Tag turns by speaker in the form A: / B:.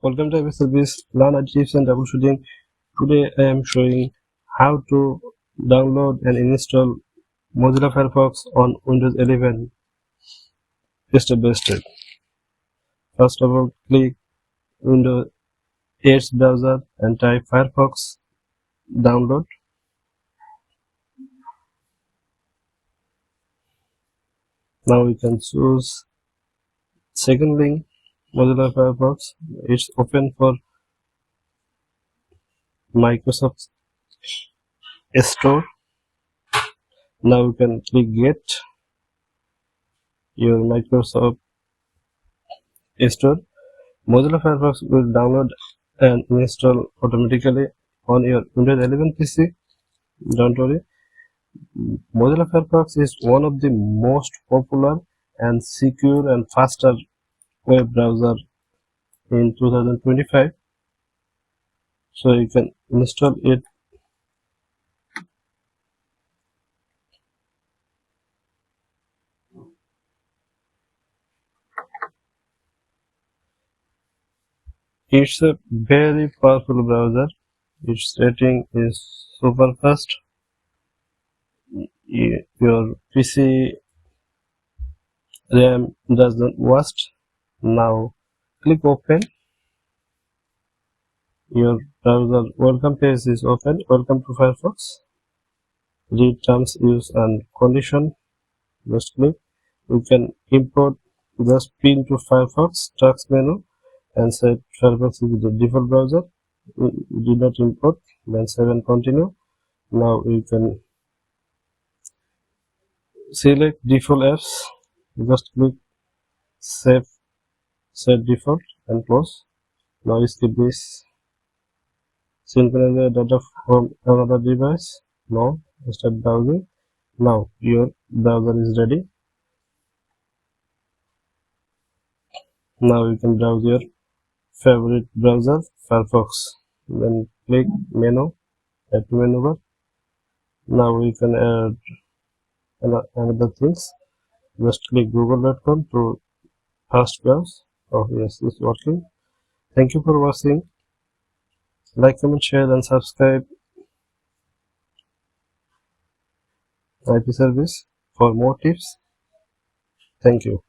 A: Welcome to our service Learn IT Tips and Troubleshooting. Today I am showing how to download and install Mozilla Firefox on Windows 11 step by step. First of all, click Windows 8 browser and type Firefox download. Now we can choose second link, Mozilla Firefox. It's open for Microsoft Store. Now you can click Get your Microsoft Store. Mozilla Firefox will download and install automatically on your Windows 11 PC. Don't worry. Mozilla Firefox is one of the most popular and secure and faster web browser in 2025. So you can install it. It's a very powerful browser. Its rating is super fast. Your PC RAM doesn't waste. Now click open. Your browser welcome page is open. Welcome to Firefox. Read terms, use and condition. Just click. You can import. Just pin to Firefox task menu and set Firefox is the default browser. You did not import. Then save and continue. Now you can select default apps. Just click save, set default and close. Now skip this. Synchronize data from another device. No. Start browsing. Now your browser is ready. Now you can browse your favorite browser, Firefox. Then click menu, add to menu bar. Now we can add another things. Just click google.com to fast browse. Oh yes, it's working. Thank you for watching. Like, comment, share and subscribe IP service for more tips. Thank you.